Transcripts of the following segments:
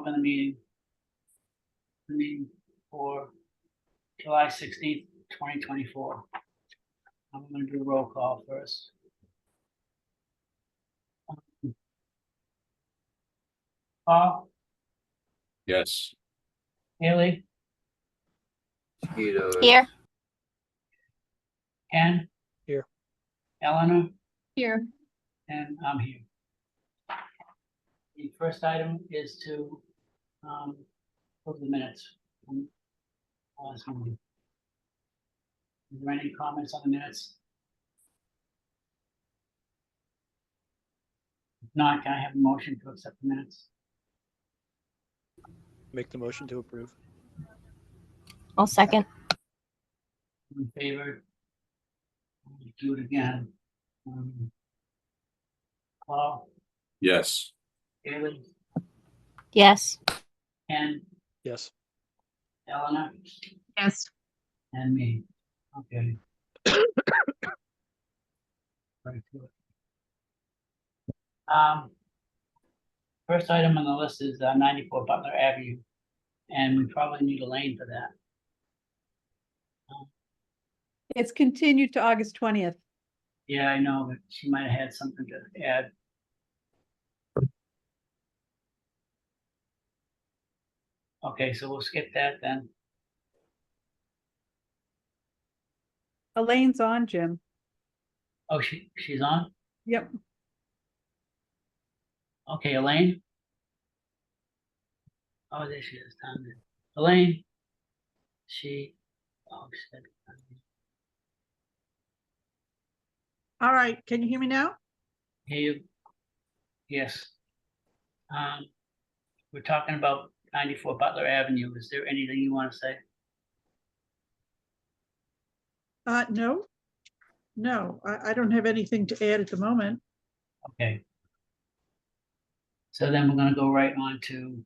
open the meeting for July 16th, 2024. I'm gonna do a roll call first. Paul, Yes. Haley, Here. Ken? Here. Eleanor? Here. And I'm here. The first item is to approve the minutes from last meeting. Is there any comments on the minutes? If not, can I have a motion to accept the minutes? Make the motion to approve. I'll second. In favor? Do it again. Paul, Yes. Haley, Yes. Ken, Yes. Eleanor, Yes. and me. Okay. Very good. First item on the list is 94 Butler Avenue, and we probably need Elaine for that. It's continued to August 20th. Yeah, I know, but she might have had something to add. Okay, so we'll skip that then. Elaine's on, Jim. Oh, she's on? Yep. Okay, Elaine? Oh, there she is, down there. Elaine? Oh, she said. All right, can you hear me now? Hear you? Yes. We're talking about 94 Butler Avenue. Is there anything you want to say? No, I don't have anything to add at the moment. Okay. So then we're gonna go right on to,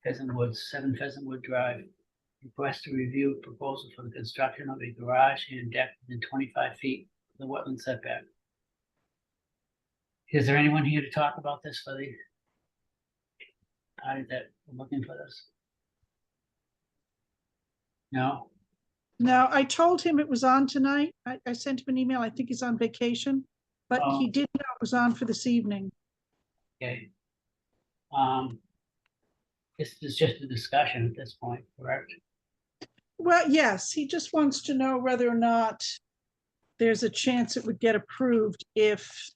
Pheasant Woods, 7 Pheasant Wood Drive. Request to review proposal for the construction of a garage and deck within 25 feet of the wetland setback. Is there anyone here to talk about this for the party that we're looking for this? No? No, I told him it was on tonight. I sent him an email. I think he's on vacation, but Oh. he did know it was on for this evening. Okay. This is just a discussion at this point, correct? Well, yes, he just wants to know whether or not there's a chance it would get approved if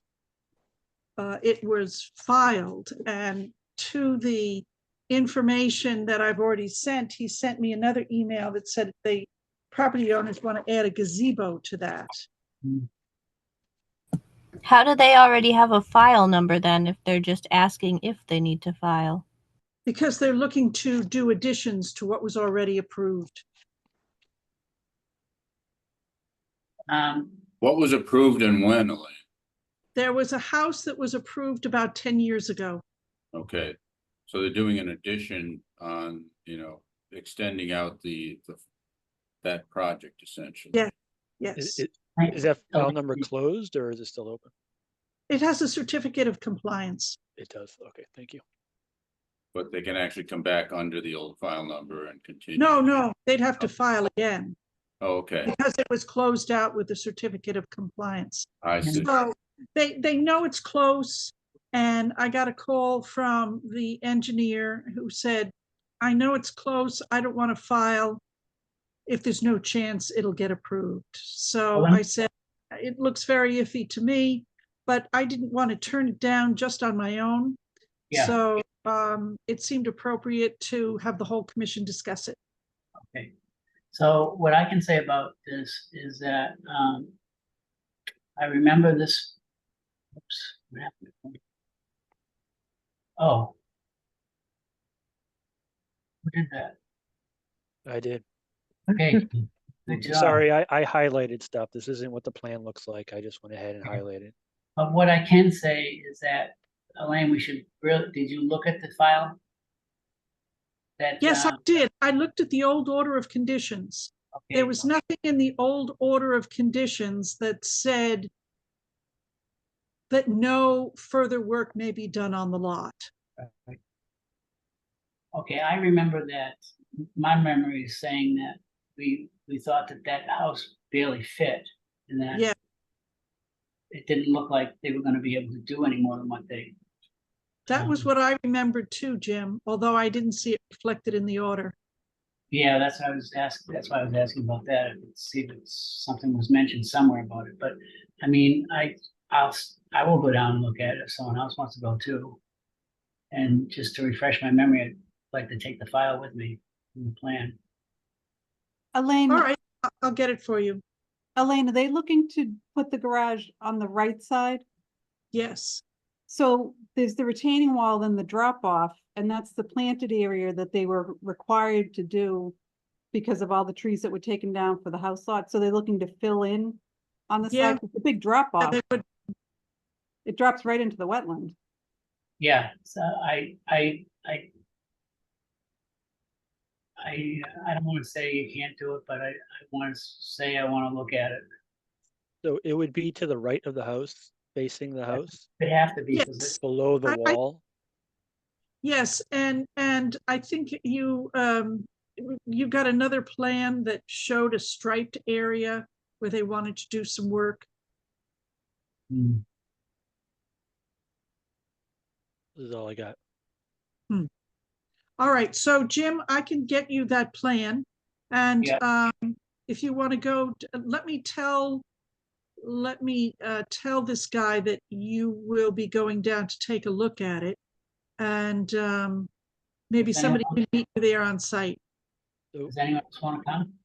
it was filed. And to the information that I've already sent, he sent me another email that said the property owners want to add a gazebo to that. How do they already have a file number then if they're just asking if they need to file? Because they're looking to do additions to what was already approved. What was approved and when, Elaine? There was a house that was approved about 10 years ago. Okay, so they're doing an addition on, extending out that project essentially. Yeah. Yes, Is that file number closed or is it still open? it has a certificate of compliance. It does. Okay, thank you. But they can actually come back under the old file number and continue. No, they'd have to file again Oh, okay, because it was closed out with the certificate of compliance. I see. So they know it's close. And I got a call from the engineer who said, I know it's close. I don't want to file if there's no chance it'll get approved. So I said, it looks very iffy to me, but I didn't want to turn it down just on my own. Yeah. So it seemed appropriate to have the whole commission discuss it. Okay. So what I can say about this is that I remember this. Oops, what happened? Oh. Who did that? I did. Okay. Good job. Sorry, I highlighted stuff. This isn't what the plan looks like. I just went ahead and highlighted. But what I can say is that, Elaine, we should really, did you look at the file? That, Yes, I did. I looked at the old order of conditions. Okay, there was nothing in the old order of conditions that said that no further work may be done on the lot. Okay, I remember that, my memory is saying that we thought that that house barely fit, and that Yeah, it didn't look like they were gonna be able to do any more than what they. that was what I remembered too, Jim, although I didn't see it reflected in the order. Yeah, that's what I was asking, that's why I was asking about that, see if it's, something was mentioned somewhere about it, but, I mean, I will go down and look at it if someone else wants to go too. And just to refresh my memory, I'd like to take the file with me in the plan. Elaine, All right, I'll get it for you. Elaine, are they looking to put the garage on the right side? Yes, So there's the retaining wall, then the drop off, and that's the planted area that they were required to do because of all the trees that were taken down for the house lot. So they're looking to fill in on the Yeah. side. It's a big drop yeah, off. they would- It drops right into the wetland. Yeah, so I don't wanna say you can't do it, but I wanna say I wanna look at it. So it would be to the right of the house, facing the house, It'd have to be, 'cause yes, below the I- wall. yes, and I think you got another plan that showed a striped area where they wanted to do some work. Hmm, This is all I got. All right, so Jim, I can get you that plan. And Yeah. if you want to go, let me tell this guy that you will be going down to take a look at it. And maybe Does anyone somebody can meet you there on site. does anyone else wanna come?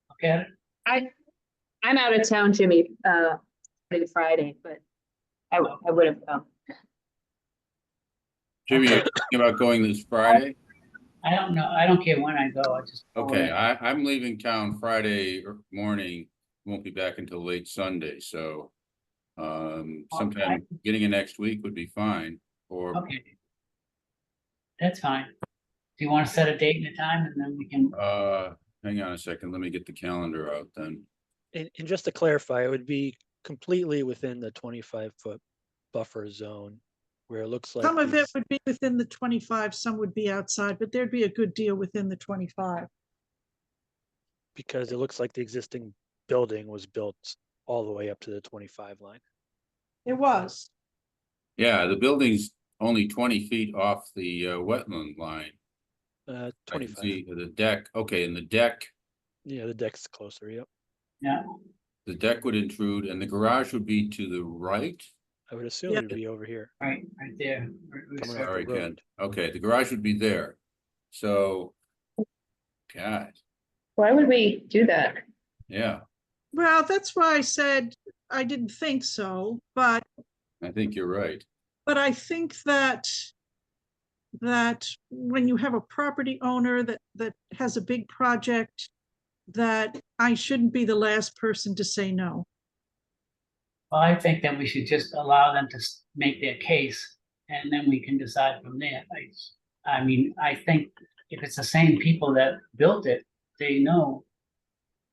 Look at it? I'm out of town, Jimmy, Friday, but I would have come. Jimmy, you're thinking about going this Friday? I don't know, I don't care when I go, I just. go Okay, in. I'm leaving town Friday morning, won't be back until late Sunday, so. Sometime beginning of next week would be fine, or, Okay. That's fine. Do you wanna set a date and a time, and then we can, hang on a second, let me get the calendar out then. And just to clarify, it would be completely within the 25-foot buffer zone where it looks like Some of it these- would be within the 25, some would be outside, but there'd be a good deal within the 25. because it looks like the existing building was built all the way up to the 25 line. It was. Yeah, the building's only 20 feet off the wetland line. I can 25. see the deck, okay, and the deck Yeah, the deck's closer, yep. yeah, the deck would intrude and the garage would be to the right. I would assume Yeah. it'd be over here. right there. Coming All off the right, Ken. road. Okay, the garage would be there. So, God, Why would we do that? yeah, Well, that's why I said I didn't think so, but I think you're right. I think that when you have a property owner that has a big project, that I shouldn't be the last person to say no. Well, I think that we should just allow them to make their case, and then we can decide from there. I mean, I think if it's the same people that built it, they know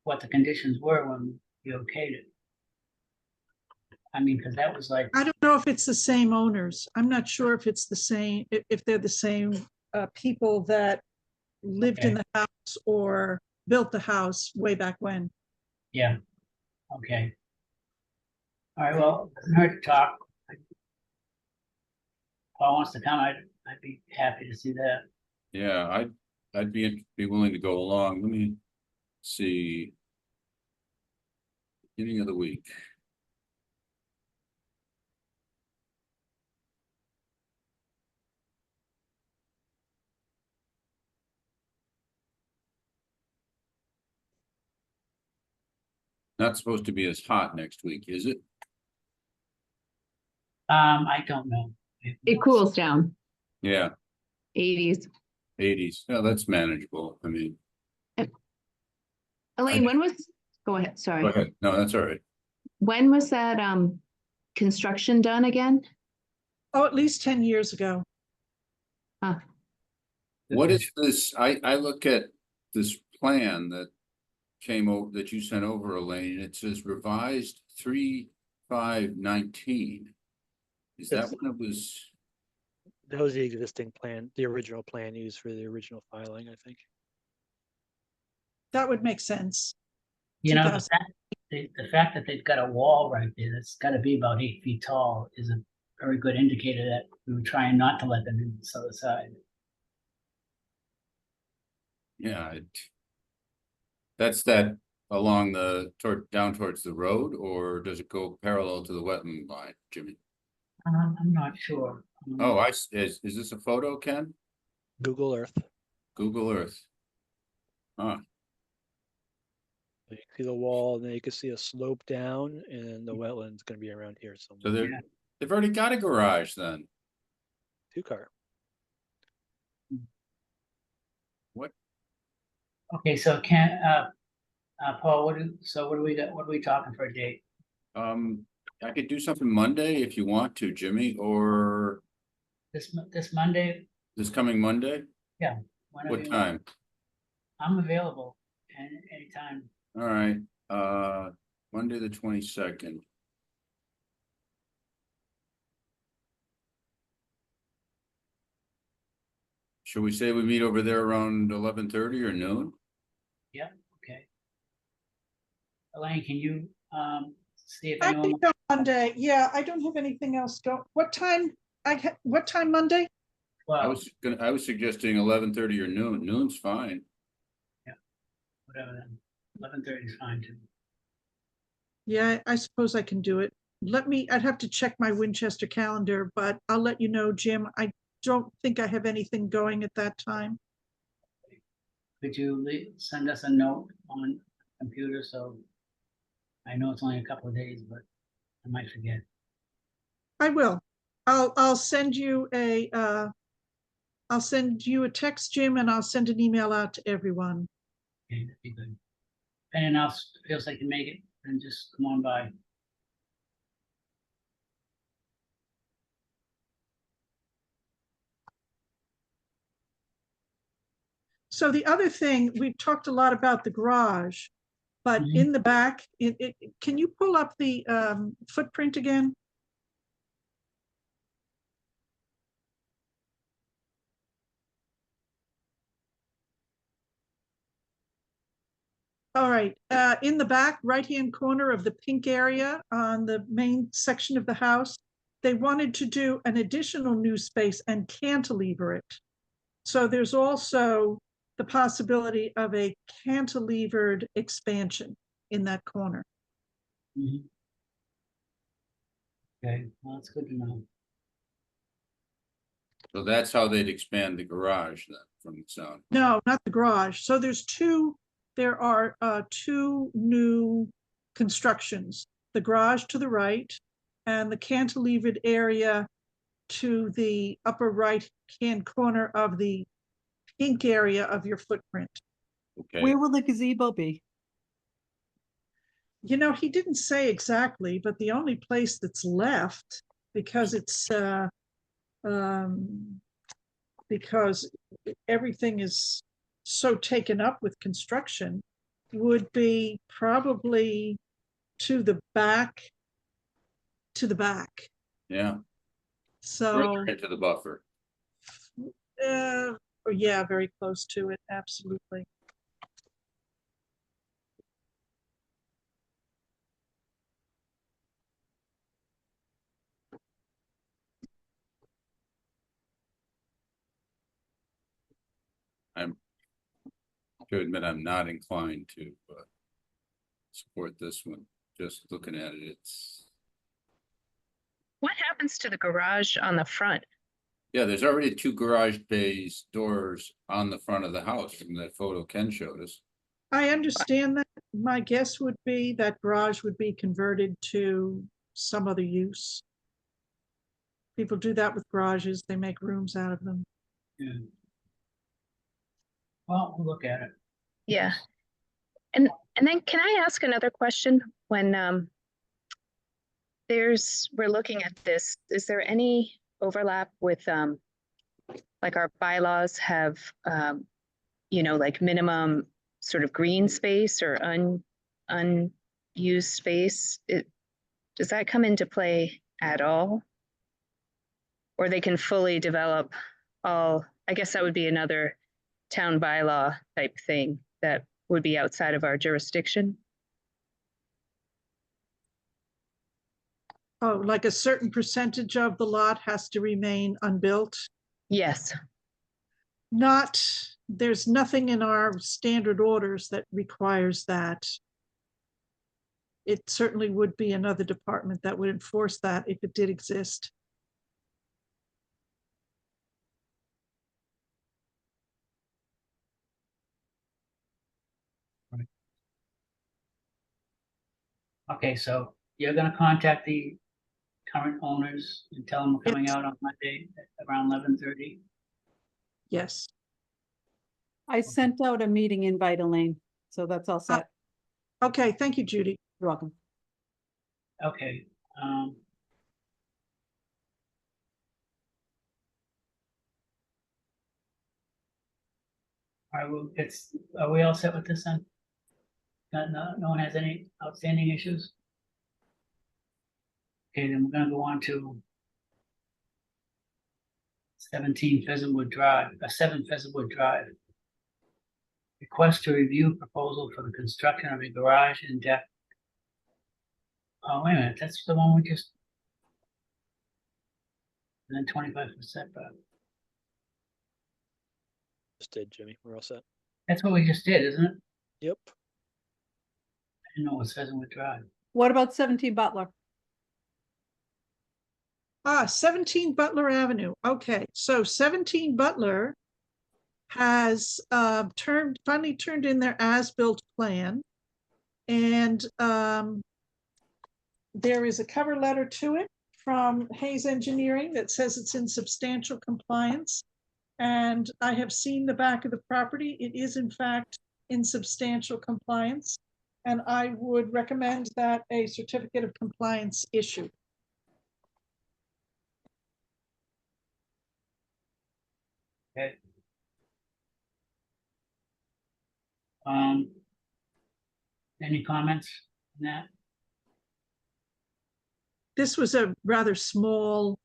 what the conditions were when we okayed it. I mean, because that was like, I don't know if it's the same owners. I'm not sure if it's the same, if they're the same people that lived in Okay. the house or built the house way back when. yeah, okay. All right, well, doesn't hurt to talk. If Paul wants to come, I'd be happy to see that. Yeah, I'd be willing to go along. Let me see. Beginning of the week. Not supposed to be as hot next week, is it? I don't know. It cools down, Yeah, 80s. 80s. Yeah, that's manageable. I mean, Elaine, when was, go ahead, go sorry. ahead. No, that's all right. When was that construction done again? Oh, at least 10 years ago. What is this? I look at this plan that came over, that you sent over, Elaine. It says revised 3/5/19. Is that That's- when it was? That was the existing plan, the original plan used for the original filing, I think. That would make sense. You know, 2000. the fact that they've got a wall right there, that's gotta be about 8 feet tall, is a very good indicator that we were trying not to let them in the other side. Yeah, that's that along down towards the road, or does it go parallel to the wetland line, Jimmy? I'm not sure. Oh, is this a photo, Ken? Google Earth. Google Earth. Huh, You can see the wall, and then you can see a slope down, and the wetland's gonna be around here so somewhere. Yeah. they've already got a garage then. 2-car. What? Okay, so Paul, what do we got, what are we talking for a date? I could do something Monday if you want to, Jimmy, or This Monday? this coming Monday? Whenever What you want. time? I'm available anytime. All right, Monday, the 22nd. Should we say we meet over there around 11:30 or noon? Okay. Elaine, can you, see if I anyone, can go Monday. Yeah, I don't have anything else go. What time? What time Monday? I well, was suggesting 11:30 or noon. Noon's fine. whatever then, 11:30 is fine too. Yeah, I suppose I can do it. I'd have to check my Winchester calendar, but I'll let you know, Jim. I don't think I have anything going at that time. Could you send us a note on computer, so I know it's only a couple of days, but I might forget. I will. I'll send you I'll send you a text, Jim, and I'll send an email out to everyone. Okay, that'd be good. If anyone else feels they can make it, then just come on by. So the other thing, we've talked a lot about the garage, but Mhm. in the back, can you pull up the footprint again? All right, in the back right-hand corner of the pink area on the main section of the house, they wanted to do an additional new space and cantilever it. So there's also the possibility of a cantilevered expansion in that corner. Mhm. Okay, well, that's good to know. So that's how they'd expand the garage then, from the sound. No, not the garage. So there are two new constructions. The garage to the right and the cantilevered area to the upper right-hand corner of the pink area of your footprint. Okay, Where will the gazebo be? You know, he didn't say exactly, but the only place that's left, because because everything is so taken up with construction, would be probably to the back. yeah, So, further into the buffer. yeah, very close to it, absolutely. I'm to admit I'm not inclined to support this one. Just looking at it, it's, What happens to the garage on the front? yeah, there's already 2 garage bays doors on the front of the house from that photo Ken showed us. I understand that. My guess would be that garage would be converted to some other use. People do that with garages. They make rooms out of them. Yeah. Well, we'll look at it. Yeah. And then can I ask another question? When we're looking at this, is there any overlap with like our bylaws have like minimum sort of green space or unused space, does that come into play at all? Or they can fully develop all, I guess that would be another town bylaw type thing that would be outside of our jurisdiction. Oh, like a certain percentage of the lot has to remain unbuilt? Yes, Not, there's nothing in our standard orders that requires that. It certainly would be another department that would enforce that if it did exist. Okay, so you're gonna contact the current owners and tell them we're coming Yes. out on Monday at around 11:30. Yes. I sent out a meeting invite, Elaine, so that's all set. Okay, thank you, Judy. You're welcome. Okay, are we all set with this then? No one has any outstanding issues? Okay, then we're gonna go on to 17 Pheasantwood Drive, 7 Pheasantwood Drive. Request to review proposal for the construction of a garage and deck. Oh, wait a minute, that's the one we just. And then 25%, but Just did, Jimmy. We're all set. that's what we just did, isn't it? Yep. I didn't know it was Pheasantwood Drive. What about 17 Butler? 17 Butler Avenue. Okay, so 17 Butler has finally turned in their as-built plan. And there is a cover letter to it from Hayes Engineering that says it's in substantial compliance. And I have seen the back of the property. It is in fact in substantial compliance. And I would recommend that a certificate of compliance issue. Okay. Any comments on that? This was a rather small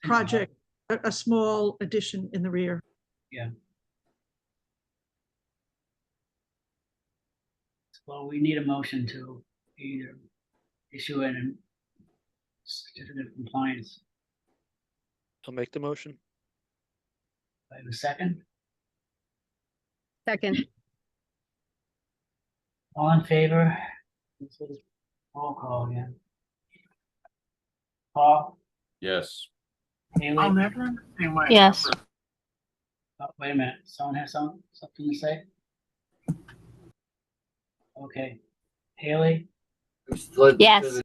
project, a small addition in the rear. Well, we need a motion to either issue a certificate of compliance. I'll make the motion. I have a second. second, All in favor? This is roll call again. Paul, Yes. Haley? Yes. Oh, wait a minute, someone has something to say? Okay, Haley, Yes.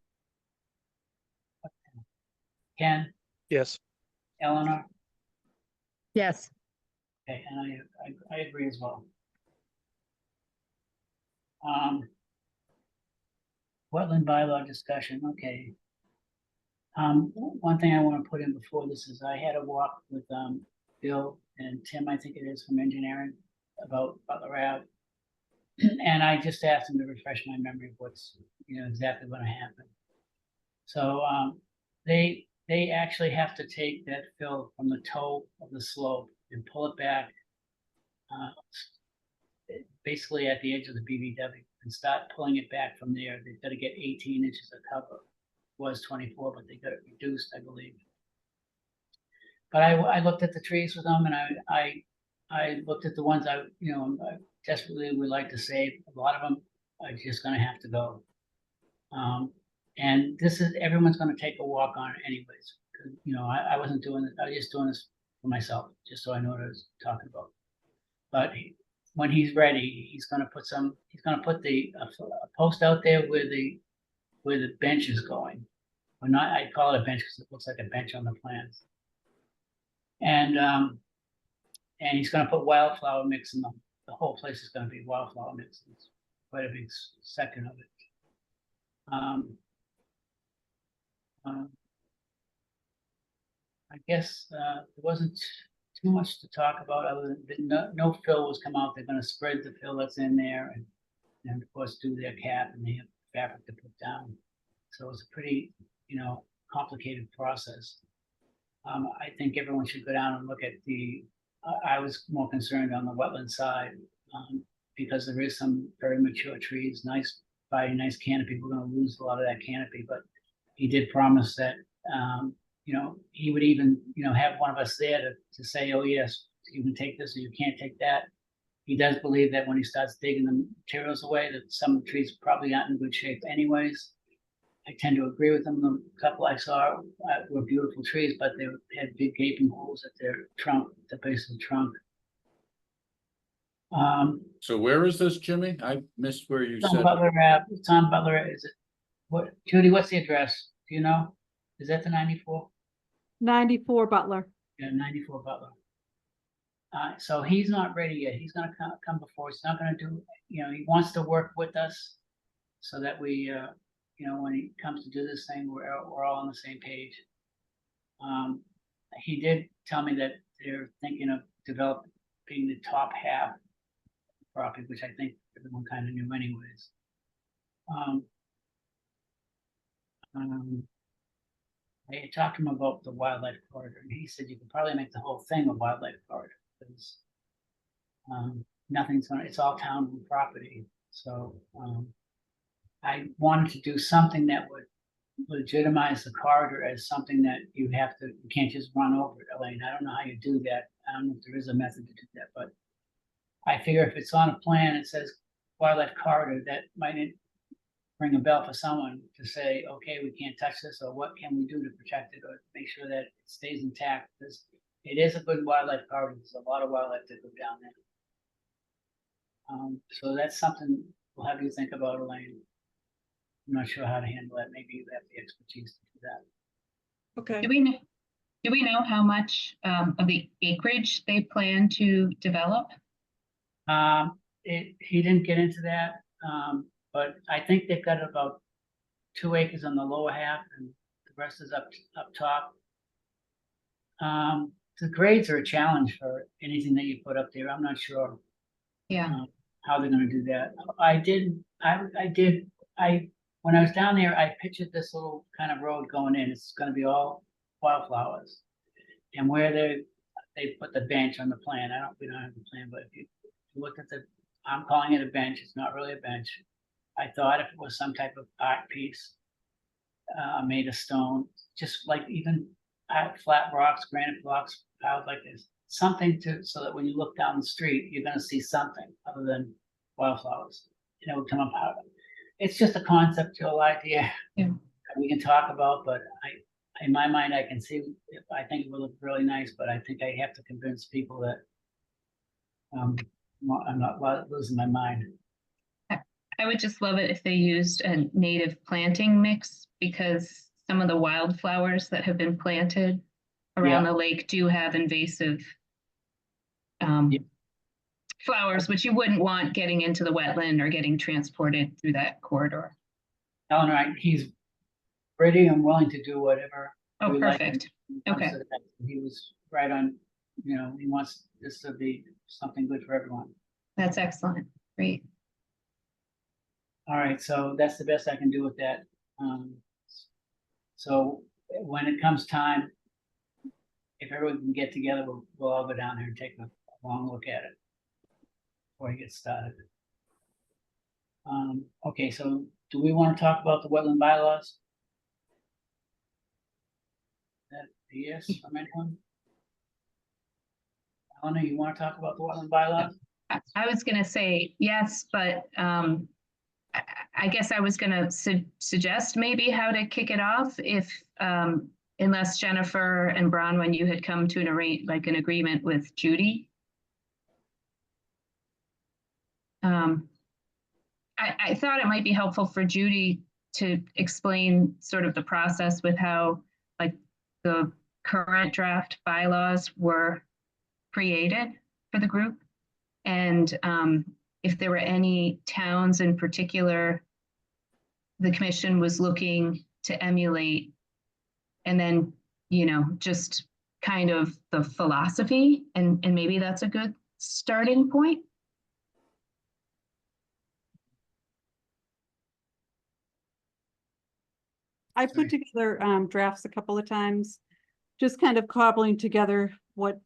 Ken, Yes. Eleanor, yes, okay, and I agree as well. Wetland bylaw discussion, okay. One thing I want to put in before this is I had a walk with, Bill and Tim, I think it is, from engineering about Butler Ave. And I just asked him to refresh my memory of what's, exactly gonna happen. So, they actually have to take that fill from the toe of the slope and pull it back. Basically at the edge of the BVW and start pulling it back from there. They've got to get 18 inches of cover. It was 24, but they got it reduced, I believe. But I looked at the trees with them and I looked at the ones I desperately would like to save. A lot of them are just gonna have to go. And everyone's gonna take a walk on it anyways. 'Cause, I wasn't doing it, I was just doing this for myself, just so I know what I was talking about. But when he's ready, he's gonna put the a post out there where the bench is going. Or not, I call it a bench because it looks like a bench on the plans. And he's gonna put wildflower mix in them. The whole place is gonna be wildflower mix. It's quite a big section of it. I guess there wasn't too much to talk about other than that no fill was come out. They're gonna spread the fill that's in there and of course do their cap and they have fabric to put down. So it's a pretty, complicated process. I think everyone should go down and look at I was more concerned on the wetland side, because there is some very mature trees, nice canopy. We're gonna lose a lot of that canopy, but he did promise that, he would even, have one of us there to say, oh, yes, you can take this or you can't take that. He does believe that when he starts digging the materials away, that some of the trees probably aren't in good shape anyways. I tend to agree with him. The couple I saw were beautiful trees, but they had big gaping holes at their trunk, the base of the trunk. So where is this, Jimmy? I missed where you It's on said. Butler Ave. It's on Butler. Is it? What, Judy? What's the address? Do you know? Is that the 94? 94 Butler. Yeah, 94 Butler. So he's not ready yet. He's gonna come before. He's not gonna do. He wants to work with us, so that we, when he comes to do this thing, we're all on the same page. He did tell me that they're thinking of developing the top half property, which I think everyone kind of knew anyways. I talked to him about the wildlife corridor, and he said you could probably make the whole thing a wildlife corridor because it's all town property. So I wanted to do something that would legitimize the corridor as something that you can't just run over it, Elaine. I don't know how you do that. I don't know if there is a method to do that, but I figure if it's on a plan, it says wildlife corridor, that might ring a bell for someone to say, okay, we can't touch this, or what can we do to protect it or make sure that it stays intact? Because it is a good wildlife corridor. There's a lot of wildlife that go down there. So that's something we'll have you think about, Elaine. I'm not sure how to handle that. Maybe you have the expertise to do that. Okay. Do we know how much of the acreage they plan to develop? He didn't get into that, but I think they've got about 2 acres on the lower half and the rest is up top. The grades are a challenge for anything that you put up there. I'm not sure Yeah. how they're gonna do that. When I was down there, I pictured this little kind of road going in. It's gonna be all wildflowers. And where they put the bench on the plan, we don't have the plan, but if you look at I'm calling it a bench, it's not really a bench. I thought if it was some type of art piece, made of stone, just like even flat rocks, granite blocks piled like this, something so that when you look down the street, you're gonna see something other than wildflowers. And it would come up out. It's just a conceptual idea. Yeah. We can talk about, but in my mind, I can see, I think it will look really nice, but I think I have to convince people that I'm not losing my mind. I would just love it if they used a native planting mix because some of the wildflowers that have been planted around the lake do have invasive flowers, which you wouldn't want getting into the wetland or getting transported through that corridor. Eleanor, he's ready and willing to do whatever. Oh, we like perfect. when it comes Okay. to that. He was right on, he wants this to be something good for everyone. That's excellent. Great. All right, so that's the best I can do with that. So when it comes time, if everyone can get together, we'll all go down there and take a long look at it before he gets started. Okay, so do we want to talk about the wetland bylaws? That a yes from anyone? Eleanor, you want to talk about the wetland bylaws? I was going to say yes, but I guess I was going to suggest maybe how to kick it off if, unless Jennifer and Bronwyn, you had come to an agreement with Judy. I thought it might be helpful for Judy to explain sort of the process with how like the current draft bylaws were created for the group. And if there were any towns in particular the commission was looking to emulate, and then, just kind of the philosophy, and maybe that's a good starting point. I put together drafts a couple of times, just kind of cobbling together what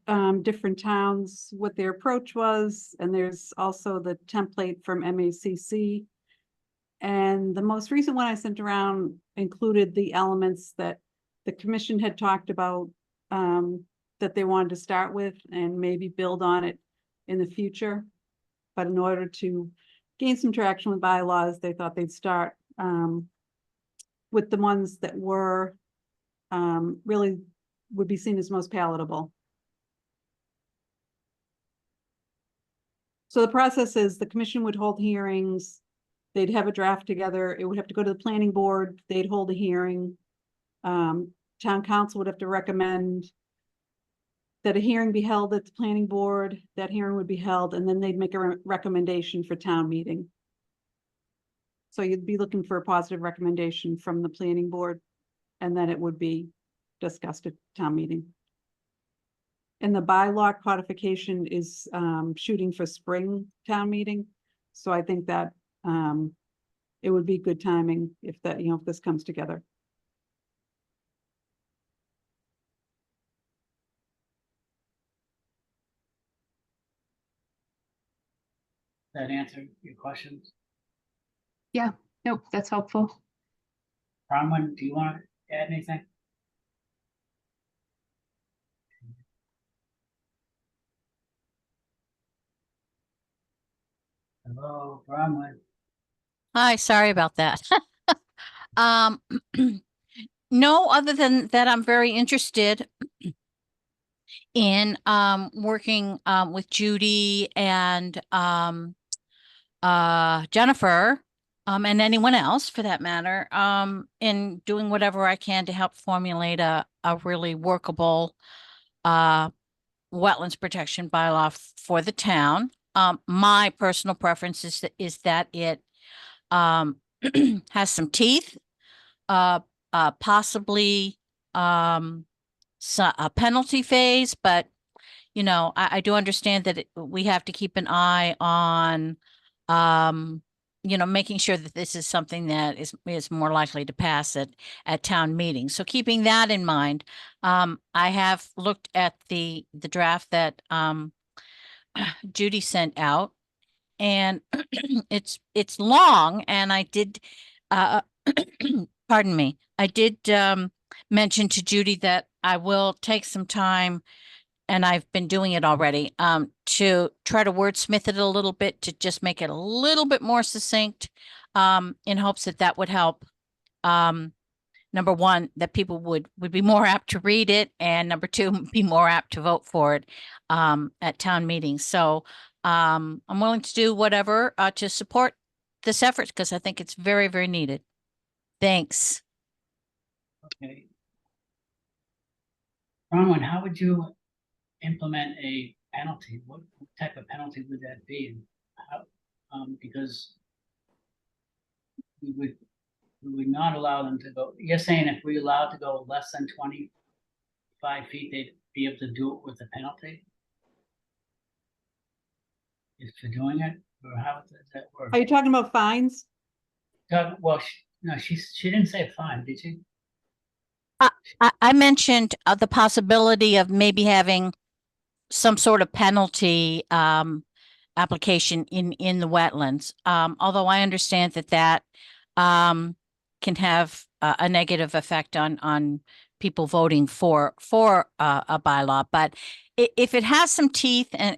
different towns, what their approach was, and there's also the template from MACC. And the most recent one I sent around included the elements that the commission had talked about that they wanted to start with and maybe build on it in the future. But in order to gain some traction with bylaws, they thought they'd start with the ones that were really would be seen as most palatable. So the process is the commission would hold hearings, they'd have a draft together, it would have to go to the planning board, they'd hold a hearing. Town council would have to recommend that a hearing be held at the planning board, that hearing would be held, and then they'd make a recommendation for town meeting. So you'd be looking for a positive recommendation from the planning board, and then it would be discussed at town meeting. And the bylaw codification is shooting for spring town meeting. So I think that it would be good timing if that, if this comes together. That answer your questions? Nope, that's helpful. Bronwyn, do you want to add anything? Hello, Bronwyn. Hi, sorry about that. Um, no, other than that, I'm very interested in working with Judy and Jennifer and anyone else for that matter in doing whatever I can to help formulate a really workable wetlands protection bylaw for the town. My personal preference is that it has some teeth, possibly a penalty phase, but I do understand that we have to keep an eye on making sure that this is something that is more likely to pass at town meetings. So keeping that in mind, I have looked at the draft that Judy sent out, and it's long, and I did pardon me, I did mention to Judy that I will take some time, and I've been doing it already, to try to wordsmith it a little bit to just make it a little bit more succinct, in hopes that would help. Number one, that people would be more apt to read it, and number two, be more apt to vote for it at town meetings. So I'm willing to do whatever to support this effort, because I think it's very, very needed. Thanks. Okay. Bronwyn, how would you implement a penalty? What type of penalty would that be? And how, because we would not allow them to go. You're saying if we allowed to go less than 25 feet, they'd be able to do it with a penalty? If for doing it, or how does that work? Are you talking about fines? Well, no, she didn't say fine, did she? I mentioned the possibility of maybe having some sort of penalty application in the wetlands. Although I understand that can have a negative effect on people voting for a bylaw. But if it has some teeth and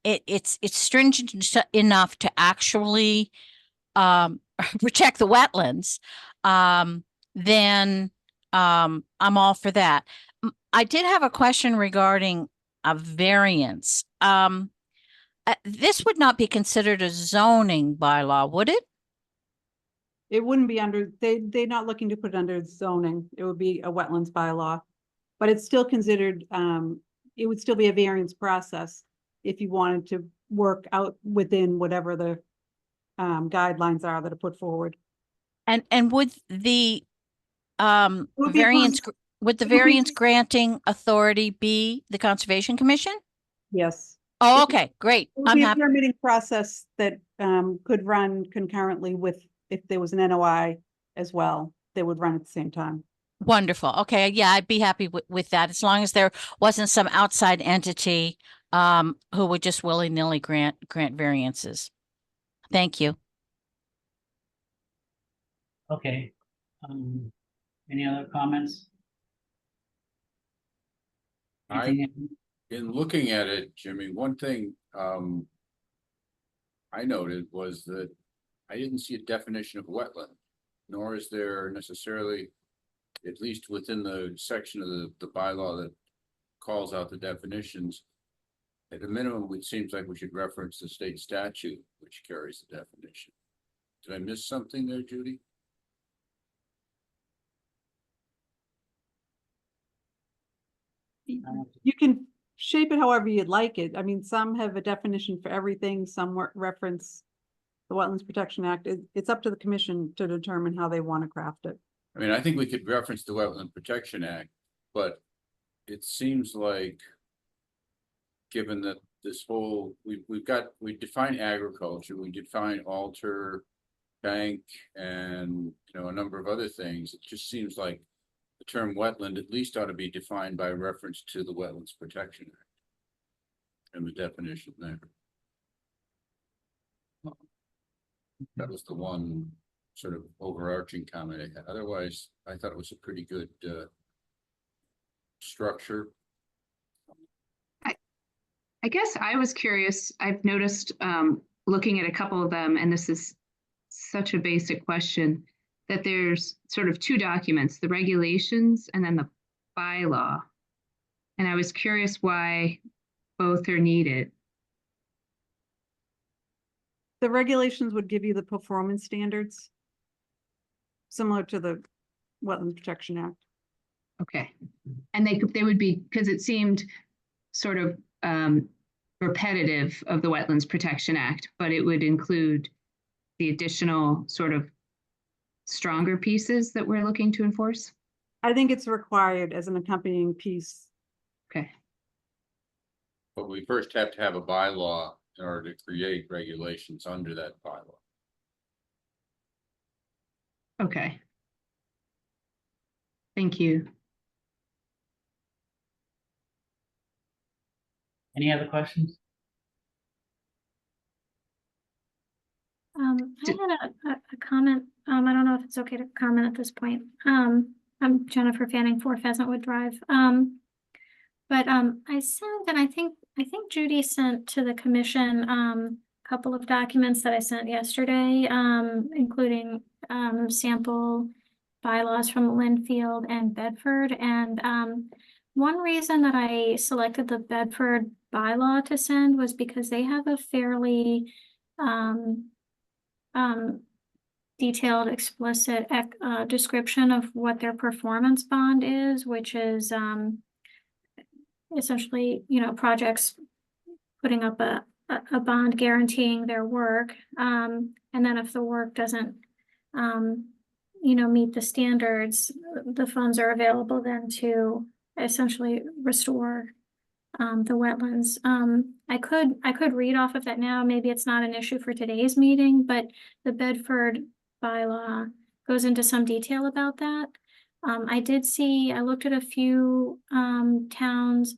it's stringent enough to actually protect the wetlands, then I'm all for that. I did have a question regarding a variance. This would not be considered a zoning bylaw, would it? It wouldn't be under, they're not looking to put it under zoning. It would be a wetlands bylaw. But it's still considered, it would still be a variance process if you wanted to work out within whatever the guidelines are that are put forward. And would the It would be variance would the It would be variance just- granting authority be the Conservation Commission? Yes. Oh, It- okay, great. It would I'm be a happy. permitting process that could run concurrently with, if there was an NOI as well, they would run at the same time. Wonderful. Okay, yeah, I'd be happy with that, as long as there wasn't some outside entity who would just willy-nilly grant variances. Thank you. Okay. Any other comments? Anything? In looking at it, Jimmy, one thing, I noted was that I didn't see a definition of wetland, nor is there necessarily, at least within the section of the bylaw that calls out the definitions. At a minimum, it seems like we should reference the state statute, which carries the definition. Did I miss something there, Judy? You can shape it however you'd like it. I mean, some have a definition for everything, some reference the Wetlands Protection Act. It's up to the commission to determine how they want to craft it. I mean, I think we could reference the Wetland Protection Act, but it seems like, given that this whole, we define agriculture, we define alter, bank, and, you know, a number of other things. It just seems like the term wetland at least ought to be defined by reference to the Wetlands Protection Act and the definition there. That was the one sort of overarching comment I had. Otherwise, I thought it was a pretty good structure. I guess I was curious, I've noticed, looking at a couple of them, and this is such a basic question, that there's sort of two documents, the regulations and then the bylaw. And I was curious why both are needed. The regulations would give you the performance standards, similar to the Wetlands Protection Act. Okay. And they would be, because it seemed sort of repetitive of the Wetlands Protection Act, but it would include the additional sort of stronger pieces that we're looking to enforce? I think it's required as an accompanying piece. Okay. But we first have to have a bylaw in order to create regulations under that bylaw. Okay. Thank you. Any other questions? I had a comment. I don't know if it's okay to comment at this point. I'm Jennifer Fanning, 4 Pheasantwood Drive. But I sent, and I think Judy sent to the commission a couple of documents that I sent yesterday, including sample bylaws from Linfield and Bedford. And one reason that I selected the Bedford bylaw to send was because they have a fairly detailed, explicit description of what their performance bond is, which is essentially, projects putting up a bond guaranteeing their work. And then if the work doesn't, meet the standards, the funds are available then to essentially restore the wetlands. I could read off of that now. Maybe it's not an issue for today's meeting, but the Bedford bylaw goes into some detail about that. I looked at a few towns'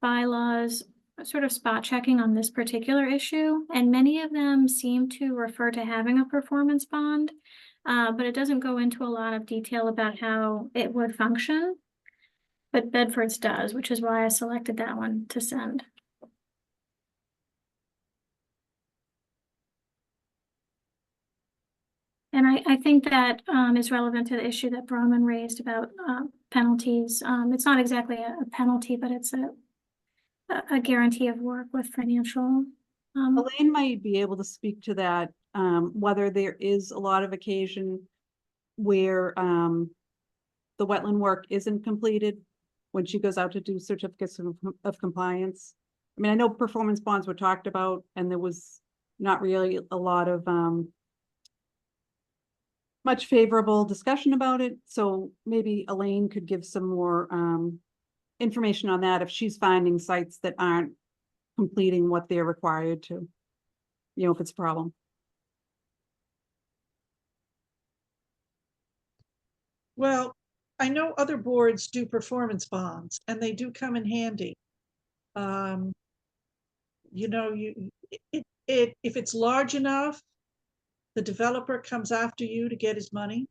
bylaws, sort of spot checking on this particular issue, and many of them seem to refer to having a performance bond, but it doesn't go into a lot of detail about how it would function. But Bedford's does, which is why I selected that one to send. And I think that is relevant to the issue that Broman raised about penalties. It's not exactly a penalty, but it's a guarantee of work with financial. Elaine might be able to speak to that, whether there is a lot of occasion where the wetland work isn't completed when she goes out to do certificates of compliance. I mean, I know performance bonds were talked about, and there was not really a lot of much favorable discussion about it, so maybe Elaine could give some more information on that if she's finding sites that aren't completing what they're required to. You know, if it's a problem. Well, I know other boards do performance bonds and they do come in handy. You know, if it's large enough, the developer comes after you to get his money.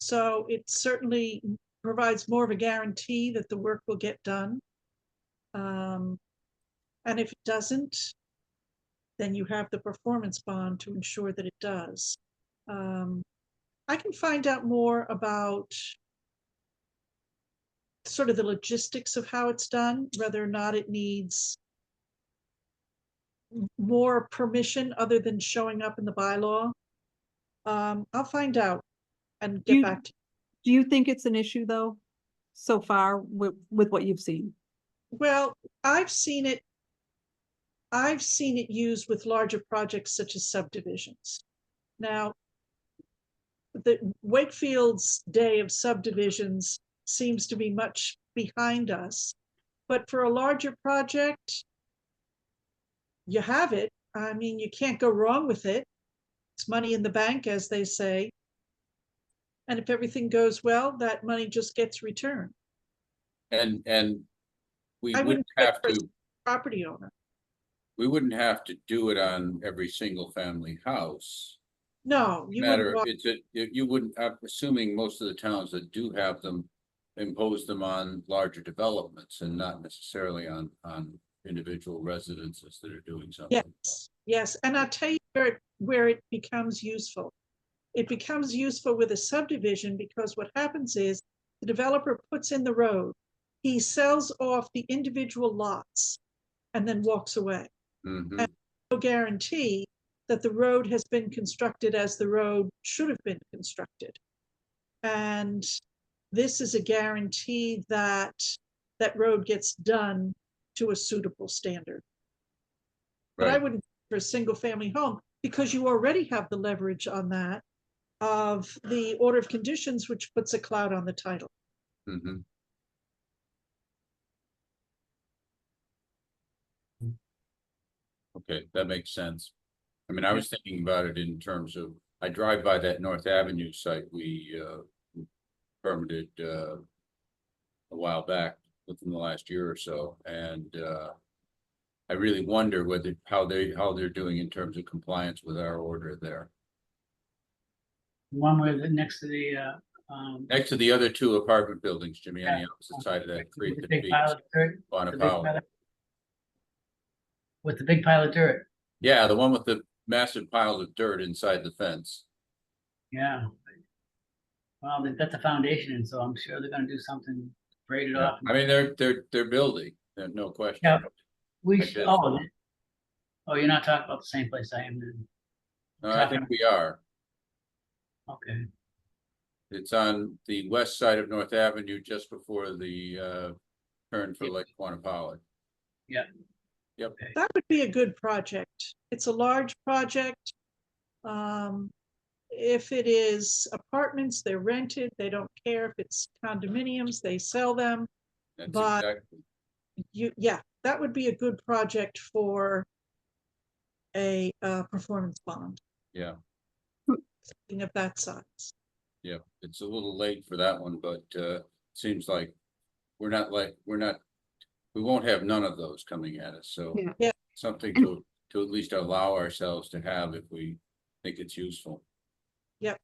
So it certainly provides more of a guarantee that the work will get done. And if it doesn't, then you have the performance bond to ensure that it does. I can find out more about sort of the logistics of how it's done, whether or not it needs more permission other than showing up in the bylaw. I'll find out and get back to you. Do you think it's an issue though, so far with what you've seen? Well, I've seen it used with larger projects such as subdivisions. Now, the Wakefield's day of subdivisions seems to be much behind us, but for a larger project, you have it. I mean, you can't go wrong with it. It's money in the bank, as they say. And if everything goes well, that money just gets returned. And we I wouldn't wouldn't have for a to, property owner. we wouldn't have to do it on every single family house. No, you wouldn't Matter, want, you wouldn't, I'm assuming most of the towns that do have them impose them on larger developments and not necessarily on individual residences that are doing something. yes. And I'll tell you where it becomes useful. It becomes useful with a subdivision because what happens is the developer puts in the road, he sells off the individual lots and then walks away. Mhm. And no guarantee that the road has been constructed as the road should have been constructed. And this is a guarantee that that road gets done to a suitable standard. But I Right. wouldn't for a single family home because you already have the leverage on that of the order of conditions, which puts a cloud on the title. Mhm. Okay, that makes sense. I mean, I was thinking about it in terms of, I drive by that North Avenue site we permitted a while back, within the last year or so, and I really wonder whether, how they're doing in terms of compliance with our order there. One where the next to the Next to the other two apartment buildings, Jimmy, on the Yeah. opposite side of that creek with the that big feeds pile of dirt. the big Bonaparte. pile of- With the big pile of dirt, Yeah, the one with the massive piles of dirt inside the fence. yeah. Well, they've got the foundation in, so I'm sure they're gonna do something, braid it Yeah, off. I mean, they're building, no question. Yeah. We I should, guess. oh, you're not talking about the same place I am then, No, I think we are. okay. It's on the west side of North Avenue, just before the turn for Yep. Lake Quantapalo. Yeah. Yep. That would be a good project. It's a large project. If it is apartments, they're rented. They don't care if it's condominiums, they sell them. That's But- exactly, Yeah, that would be a good project for a performance bond, yeah, something of that size. yeah. It's a little late for that one, but seems like we won't have none of those coming at us, so. Yeah. Yeah. Something to at least allow ourselves to have if we think it's useful. Yep.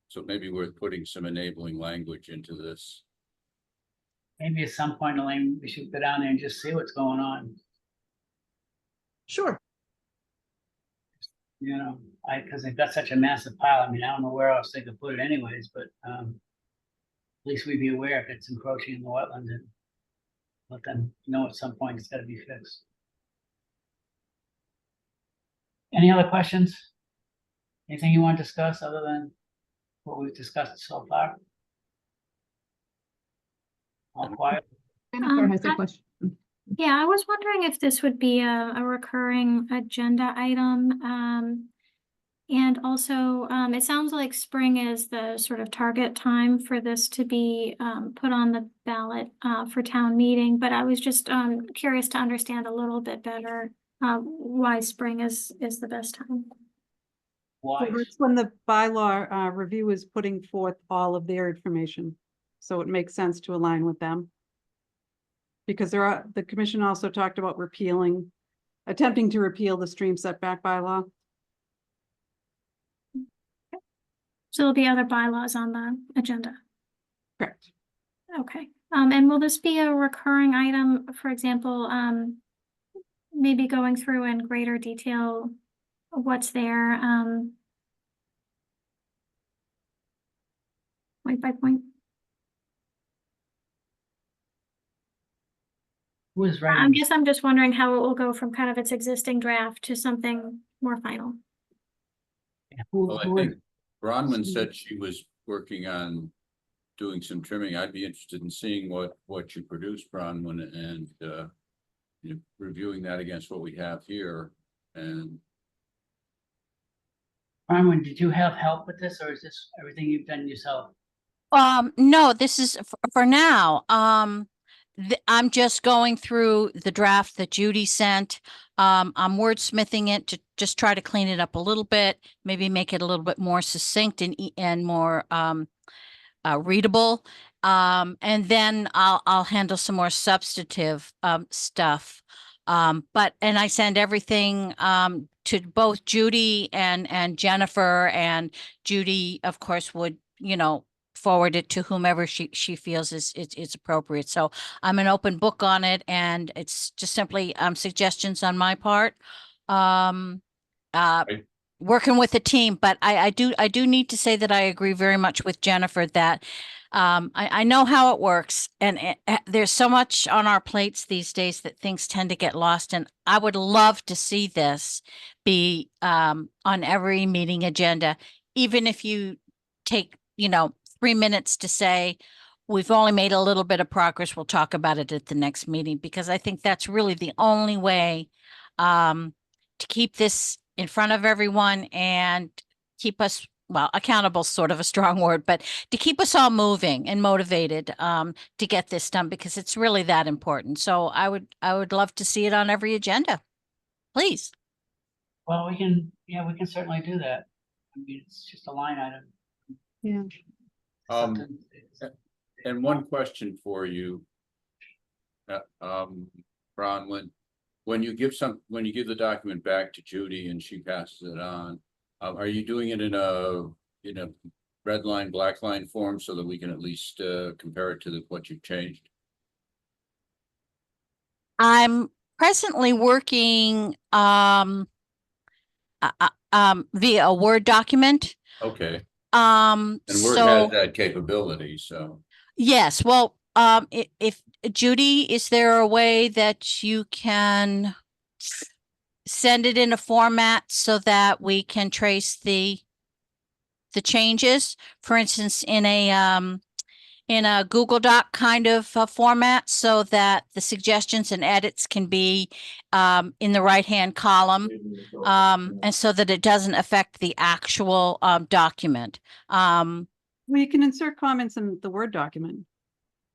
So maybe we're putting some enabling language into this. Maybe at some point, Elaine, we should go down there and just see what's going on, Sure. you know, cause they've got such a massive pile, I mean, I don't know where else they could put it anyways, but, at least we'd be aware if it's encroaching in the wetland and let them know at some point it's gotta be fixed. Any other questions? Anything you want to discuss other than what we've discussed so far? All quiet? Jennifer has a question. Yeah, I was wondering if this would be a recurring agenda item. And also, it sounds like spring is the sort of target time for this to be put on the ballot for town meeting. But I was just curious to understand a little bit better why spring is the best time. Why? Well, it's when the bylaw review is putting forth all of their information. So it makes sense to align with them. Because the commission also talked about attempting to repeal the stream setback bylaw. So there'll be other bylaws on the agenda. Correct. Okay. And will this be a recurring item, for example, maybe going through in greater detail what's there, point by point? Who is I writing? guess I'm just wondering how it will go from kind of its existing draft to something more final. Well, I Who is? think Bronwyn said she was working on doing some trimming. I'd be interested in seeing what you produced, Bronwyn, and you know, reviewing that against what we have here. And Bronwyn, did you have help with this, or is this everything you've done yourself? No, this is for now. I'm just going through the draft that Judy sent. I'm wordsmithing it to just try to clean it up a little bit, maybe make it a little bit more succinct and more readable. And then I'll handle some more substantive stuff. And I send everything to both Judy and Jennifer, and Judy, of course, would, you know, forward it to whomever she feels is appropriate. So I'm an open book on it, and it's just simply suggestions on my part. Working with a team, but I do need to say that I agree very much with Jennifer that I know how it works, and there's so much on our plates these days that things tend to get lost. And I would love to see this be on every meeting agenda, even if you take, you know, 3 minutes to say, we've only made a little bit of progress. We'll talk about it at the next meeting, because I think that's really the only way to keep this in front of everyone and keep us, well, accountable, sort of a strong word, but to keep us all moving and motivated to get this done, because it's really that important. So I would love to see it on every agenda. Please. Well, we can certainly do that. I mean, it's just a line item. Yeah. Something- and one question for you, Bronwyn, when you give the document back to Judy and she passes it on, are you doing it in a red line, black line form so that we can at least compare it to what you've changed? I'm presently working via a Word document. Okay. And Word has that capability, so. Yes, well, if Judy, is there a way that you can send it in a format so that we can trace the changes? For instance, in a Google Doc kind of format, so that the suggestions and edits can be in the right-hand column, and so that it doesn't affect the actual document. Well, you can insert comments in the Word document.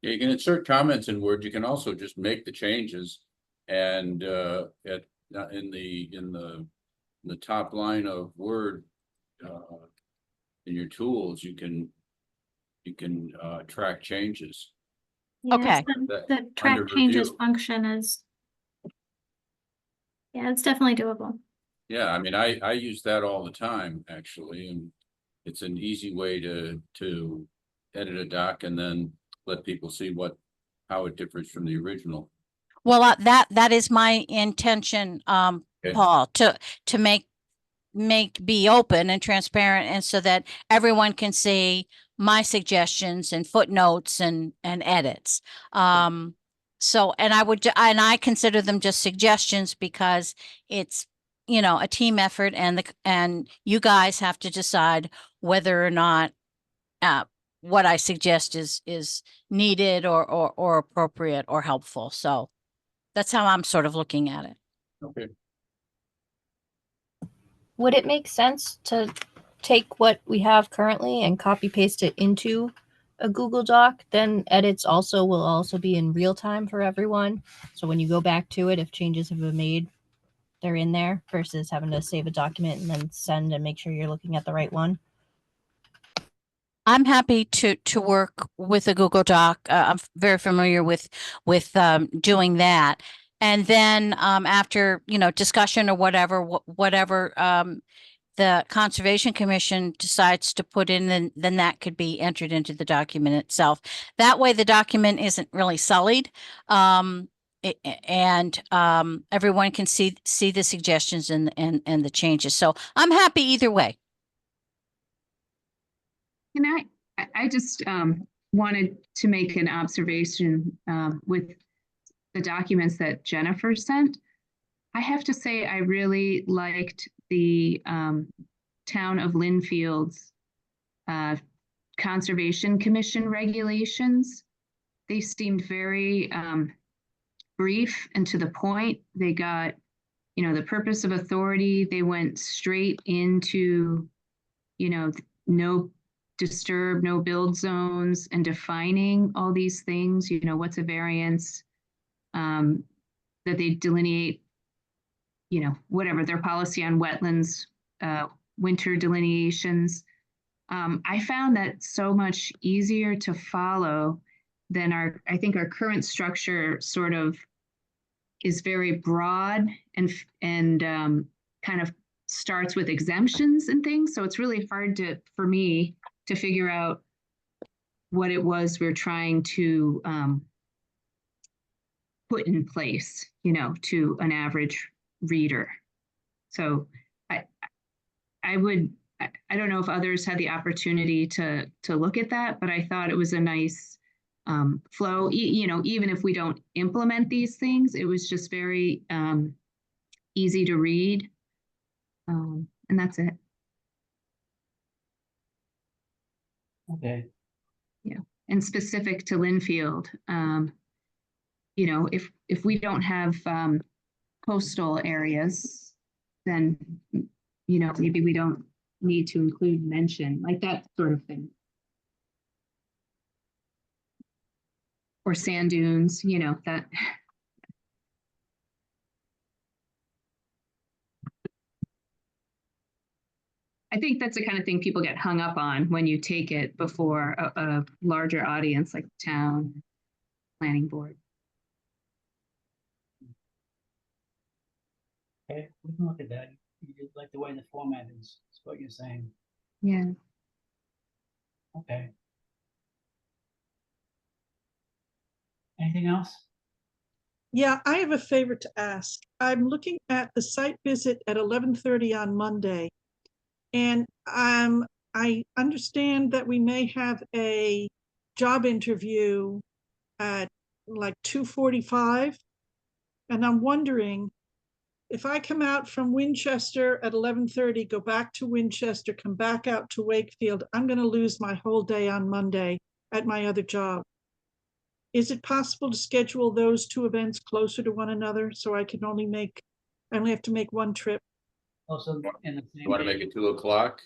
Yeah, you can insert comments in Word. You can also just make the changes, and in the top line of Word in your tools, you can track changes. Yes, Okay. the track Under changes review. function is, yeah, it's definitely doable. Yeah, I mean, I use that all the time, actually, and it's an easy way to edit a doc and then let people see how it differs from the original. Well, that is my intention, Okay. Paul, to be open and transparent, and so that everyone can see my suggestions and footnotes and edits. So, and I consider them just suggestions, because it's, you know, a team effort, and you guys have to decide whether or not what I suggest is needed or appropriate or helpful. So that's how I'm sort of looking at it. Okay. would it make sense to take what we have currently and copy paste it into a Google Doc? Then edits will also be in real time for everyone. So when you go back to it, if changes have been made, they're in there versus having to save a document and then send and make sure you're looking at the right one. I'm happy to work with a Google Doc. I'm very familiar with doing that. And then after, discussion or whatever, the Conservation Commission decides to put in, then that could be entered into the document itself. That way the document isn't really sullied. And everyone can see the suggestions and the changes. So I'm happy either way. Can I just wanted to make an observation with the documents that Jennifer sent. I have to say, I really liked the town of Linfield's Conservation Commission regulations. They seemed very brief and to the point. They got, the purpose of authority. They went straight into, no disturb, no build zones, and defining all these things, what's a variance, that they delineate, whatever their policy on wetlands, winter delineations. I found that so much easier to follow than I think our current structure sort of is very broad and kind of starts with exemptions and things. So it's really hard for me to figure out what it was we're trying to put in place, to an average reader. So I don't know if others had the opportunity to look at that, but I thought it was a nice flow. Even if we don't implement these things, it was just very easy to read. And that's it. Okay. Yeah, and specific to Linfield, if we don't have coastal areas, then maybe we don't need to include mention, like that sort of thing. Or sand dunes, that. I think that's the kind of thing people get hung up on when you take it before a larger audience like the town planning board. Okay, we can look at that. You just like the way the format is what you're saying. Yeah. Okay. Anything else? Yeah, I have a favor to ask. I'm looking at the site visit at 11:30 on Monday. And I understand that we may have a job interview at like 2:45. And I'm wondering if I come out from Winchester at 11:30, go back to Winchester, come back out to Wakefield, I'm going to lose my whole day on Monday at my other job. Is it possible to schedule those two events closer to one another so I only have to make one trip? Also, in the You same want to day. make it 2:00?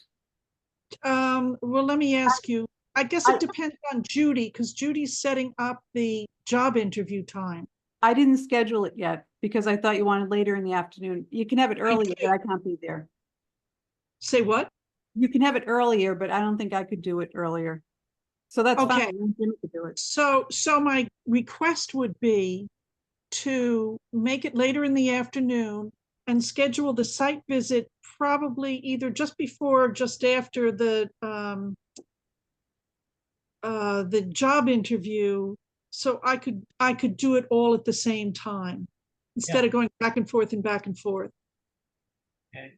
Well, let me ask you, I guess it depends on Judy, because Judy's setting up the job interview time. I didn't schedule it yet because I thought you wanted later in the afternoon. You can have it earlier, but I can't be there. Say what? You can have it earlier, but I don't think I could do it earlier. So that's Okay. fine. Jimmy could do it. So my request would be to make it later in the afternoon and schedule the site visit probably either just before or just after the job interview. So I could do it all at the same time instead of going back and forth and back and forth. Okay.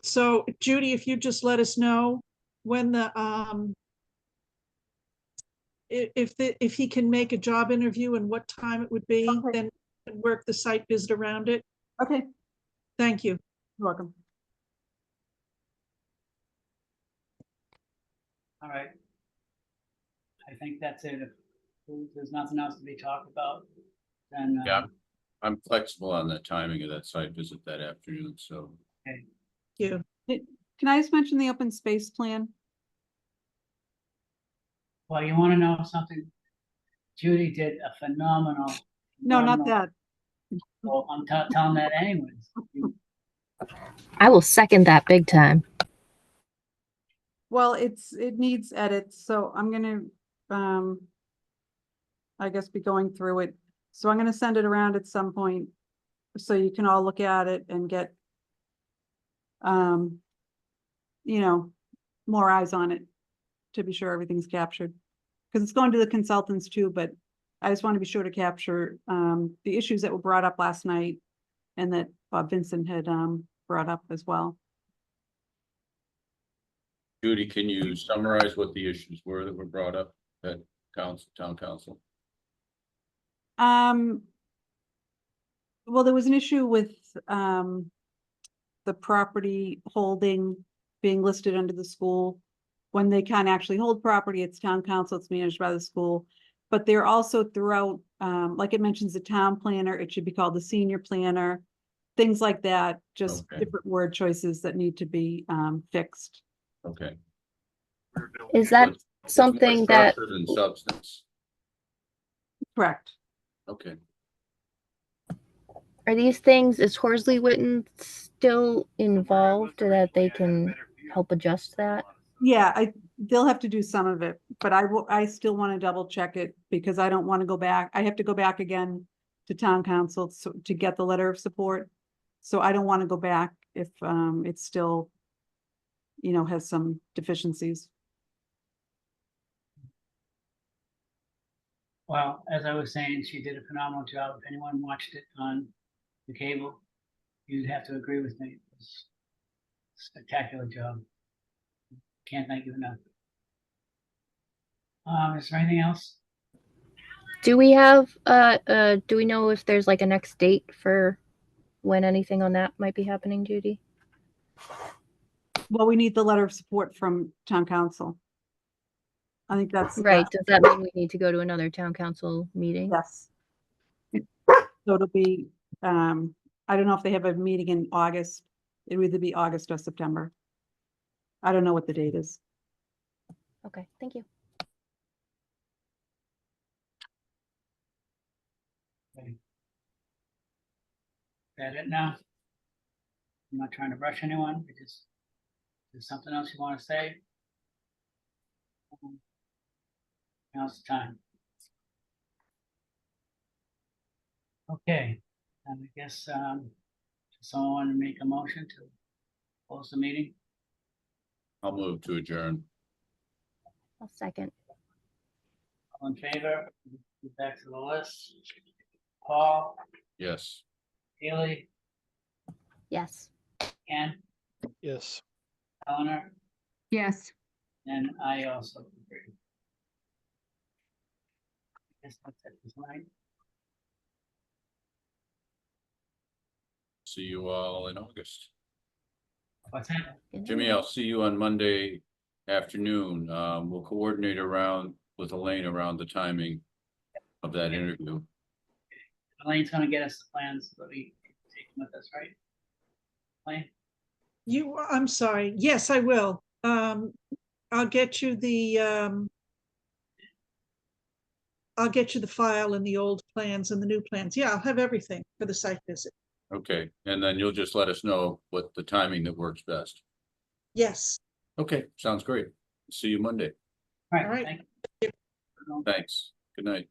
So Judy, if you just let us know when the if he can make a job interview and what time it would be, Okay. then work the site visit around it. Okay, Thank you. you're welcome. All right. I think that's it. If there's nothing else to be talked about, then Yeah. I'm flexible on the timing of that site visit that afternoon, so. okay. you. Can I just mention the open space plan? Well, you wanna know something? Judy did a phenomenal. No, not phenomenal- that. Well, I'm telling that anyways. I will second that big time. Well, it needs edits, so I'm gonna, I guess be going through it. So I'm gonna send it around at some point, so you can all look at it and get, you know, more eyes on it to be sure everything's captured. Because it's going to the consultants too, but I just want to be sure to capture, the issues that were brought up last night and that Bob Vincent had, brought up as well. Judy, can you summarize what the issues were that were brought up at town council? Well, there was an issue with, the property holding being listed under the school. When they can't actually hold property, it's town council, it's managed by the school. But they're also throughout, like it mentions the town planner, it should be called the senior planner. Things like that, just Okay. different word choices that need to be, fixed. Okay. Is that It's more something that, structure than substance. Correct. Okay. are these things, is Horsley Witten still involved that they can help adjust that? Yeah, they'll have to do some of it, but I still want to double check it because I don't want to go back. I have to go back again to town council to get the letter of support. So I don't want to go back if, it's still, you know, has some deficiencies. Well, as I was saying, she did a phenomenal job. If anyone watched it on the cable, you'd have to agree with me. It was a spectacular job. Can't thank you enough. Is there anything else? Do we have, do we know if there's like a next date for when anything on that might be happening, Judy? Well, we need the letter of support from town council. I think that's. Right, does that mean we need to go to another town council meeting? Yes. So it'll be, I don't know if they have a meeting in August. It'll either be August or September. I don't know what the date is. Okay, thank you. Okay. That it now? I'm not trying to rush anyone, because there's something else you want to say? Now's the time. Okay, and I guess, does someone want to make a motion to close the meeting? I'll move to adjourn. I'll second. All in favor? Get back to the list. Paul, Yes. Haley, Yes. Ken, Yes. Eleanor, Yes. and I also agree. I guess that's it for tonight. See you all in August. What's that? Jimmy, I'll see you on Monday afternoon. We'll coordinate around with Elaine around the timing of that interview. Elaine's gonna get us the plans that we take them with us, right? Elaine? I'm sorry. Yes, I will. I'll get you the, I'll get you the file and the old plans and the new plans. Yeah, I'll have everything for the site visit. Okay, and then you'll just let us know what the timing that works best. Yes. Okay, sounds great. See you Monday. All All right, right. thank you. Thanks. Good night.